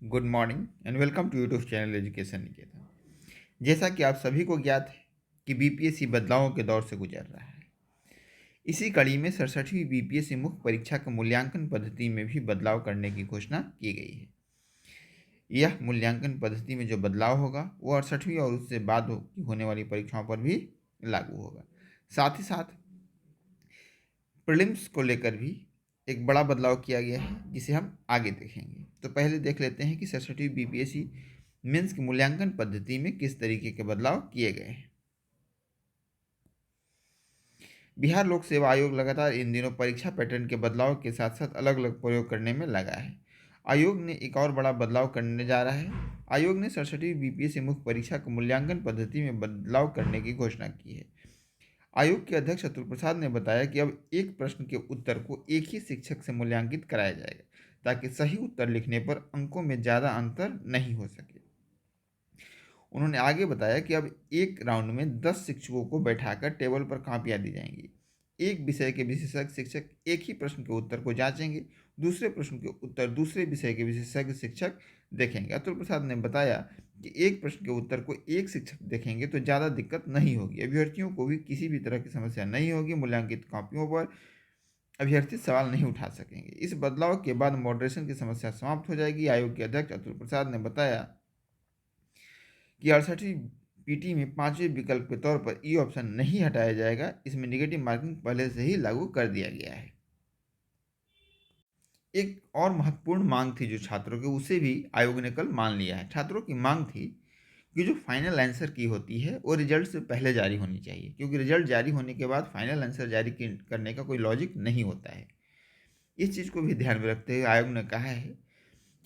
Good morning and welcome to YouTube channel education Niketan. जैसा कि आप सभी को ज्ञात है कि बीपीएससी बदलावों के दौर से गुजर रहा है। इसी कड़ी में 67वीं बीपीएससी मुख्य परीक्षा के मूल्यांकन पद्धति में भी बदलाव करने की घोषणा की गई है। यह मूल्यांकन पद्धति में जो बदलाव होगा वो 68वीं और उससे बाद होने वाली परीक्षाओं पर भी लागू होगा। साथ ही साथ प्रीलिम्स को लेकर भी एक बड़ा बदलाव किया गया है, जिसे हम आगे देखेंगे। तो पहले देख लेते हैं कि 67वीं बीपीएससी मेंस की मूल्यांकन पद्धति में किस तरीके के बदलाव किए गए हैं। बिहार लोक सेवा आयोग लगातार इन दिनों परीक्षा पैटर्न के बदलाव के साथ साथ अलग अलग प्रयोग करने में लगा है। आयोग ने एक और बड़ा बदलाव करने जा रहा है। आयोग ने 67वीं बीपीएससी मुख्य परीक्षा के मूल्यांकन पद्धति में बदलाव करने की घोषणा की है। आयोग के अध्यक्ष अतुल प्रसाद ने बताया कि अब एक प्रश्न के उत्तर को एक ही शिक्षक से मूल्यांकित कराया जाएगा, ताकि सही उत्तर लिखने पर अंकों में ज़्यादा अंतर नहीं हो सके। उन्होंने आगे बताया कि अब एक राउंड में 10 शिक्षकों को बैठाकर टेबल पर कापियां दी जाएंगी। एक विषय के विशेषज्ञ शिक्षक एक ही प्रश्न के उत्तर को जांचेंगे, दूसरे प्रश्न के उत्तर दूसरे विषय के विशेषज्ञ शिक्षक देखेंगे। अतुल प्रसाद ने बताया कि एक प्रश्न के उत्तर को एक शिक्षक देखेंगे तो ज़्यादा दिक्कत नहीं होगी। अभ्यर्थियों को भी किसी भी तरह की समस्या नहीं होगी। मूल्यांकित कॉपियों पर अभ्यर्थी सवाल नहीं उठा सकेंगे। इस बदलाव के बाद मॉडरेशन की समस्या समाप्त हो जाएगी। आयोग के अध्यक्ष अतुल प्रसाद ने बताया कि 68वीं पीटी में 5वें विकल्प के तौर पर ई ऑप्शन नहीं हटाया जाएगा। इसमें नेगेटिव मार्किंग पहले से ही लागू कर दिया गया है। एक और महत्वपूर्ण मांग थी जो छात्रों की, उसे भी आयोग ने कल मान लिया है। छात्रों की मांग थी कि जो फाइनल आंसर की होती है वो रिजल्ट से पहले जारी होनी चाहिए, क्योंकि रिजल्ट जारी होने के बाद फाइनल आंसर जारी करने का कोई लॉजिक नहीं होता है। इस चीज़ को भी ध्यान में रखते हुए आयोग ने कहा है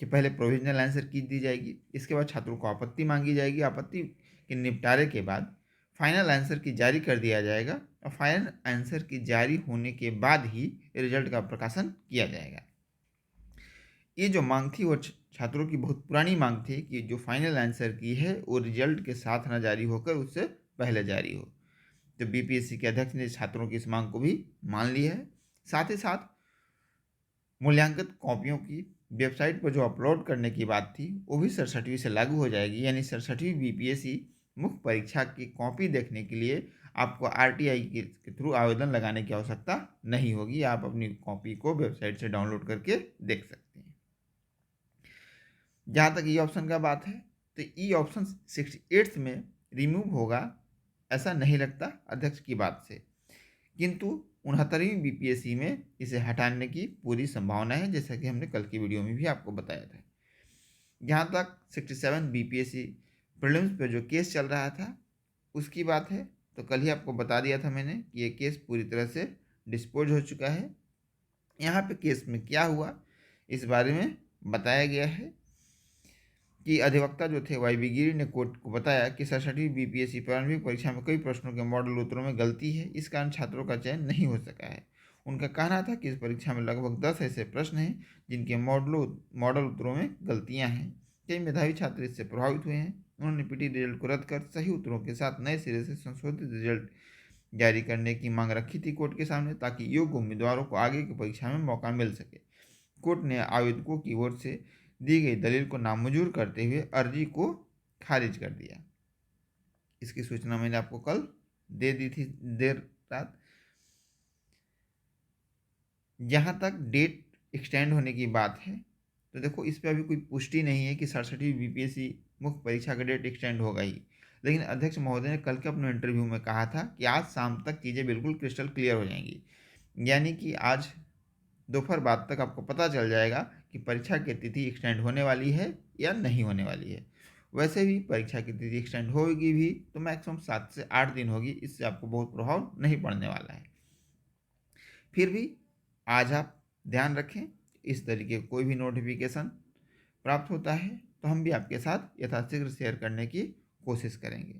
कि पहले प्रोविजनल आंसर की दी जाएगी, इसके बाद छात्रों को आपत्ति मांगी जाएगी। आपत्ति के निपटारे के बाद फाइनल आंसर की जारी कर दिया जाएगा और फाइनल आंसर की जारी होने के बाद ही रिजल्ट का प्रकाशन किया जाएगा। ये जो मांग थी वो छात्रों की बहुत पुरानी मांग थी कि जो फाइनल आंसर की है वो रिजल्ट के साथ ना जारी होकर उससे पहले जारी हो। तो बीपीएससी के अध्यक्ष ने छात्रों की इस मांग को भी मान लिया है। साथ ही साथ मूल्यांकित कॉपियों की वेबसाइट पर जो अपलोड करने की बात थी वो भी 67वीं से लागू हो जाएगी। यानी 67वीं बीपीएससी मुख्य परीक्षा की कॉपी देखने के लिए आपको आरटीआई के थ्रू आवेदन लगाने की आवश्यकता नहीं होगी। आप अपनी कॉपी को वेबसाइट से डाउनलोड करके देख सकते हैं। जहाँ तक ई ऑप्शन का बात है तो ई ऑप्शन 68 में रिमूव होगा ऐसा नहीं लगता अध्यक्ष की बात से, किंतु 69वीं बीपीएससी में इसे हटाने की पूरी संभावना है, जैसा कि हमने कल की वीडियो में भी आपको बताया था। जहाँ तक 67 बीपीएससी प्रीलिम्स पे जो केस चल रहा था उसकी बात है, तो कल ही आपको बता दिया था मैंने कि ये केस पूरी तरह से डिस्पोज हो चुका है। यहाँ पे केस में क्या हुआ इस बारे में बताया गया है कि अधिवक्ता जो थे वाई बी गिरी ने कोर्ट को बताया कि 67वीं बीपीएससी प्रारंभिक परीक्षा में कई प्रश्नों के मॉडल उत्तरों में गलती है, इस कारण छात्रों का चयन नहीं हो सका है। उनका कहना था कि इस परीक्षा में लगभग 10 ऐसे प्रश्न हैं जिनके मॉडल उत्तरों में गलतियां हैं। कई मेधावी छात्र इससे प्रभावित हुए हैं। उन्होंने पीटी रिजल्ट को रद्द कर सही उत्तरों के साथ नए सिरे से संशोधित रिजल्ट जारी करने की मांग रखी थी कोर्ट के सामने, ताकि योग्य उम्मीदवारों को आगे की परीक्षा में मौका मिल सके। कोर्ट ने आवेदकों की ओर से दी गई दलील को नामंजूर करते हुए अर्जी को खारिज कर दिया। इसकी सूचना मैंने आपको कल दे दी थी देर रात। जहाँ तक डेट एक्सटेंड होने की बात है तो देखो इस पर अभी कोई पुष्टि नहीं है कि 67वीं बीपीएससी मुख्य परीक्षा का डेट एक्सटेंड होगा ही, लेकिन अध्यक्ष महोदय ने कल के अपने इंटरव्यू में कहा था कि आज शाम तक चीज़ें बिल्कुल क्रिस्टल क्लियर हो जाएंगी। यानी कि आज दोपहर बाद तक आपको पता चल जाएगा कि परीक्षा की तिथि एक्सटेंड होने वाली है या नहीं होने वाली है। वैसे भी परीक्षा की तिथि एक्सटेंड होगी भी तो मैक्सिमम 7 से 8 दिन होगी, इससे आपको बहुत प्रभाव नहीं पड़ने वाला है। फिर भी आज आप ध्यान रखें, इस तरीके कोई भी नोटिफिकेशन प्राप्त होता है तो हम भी आपके साथ यथाशीघ्र शेयर करने की कोशिश करेंगे।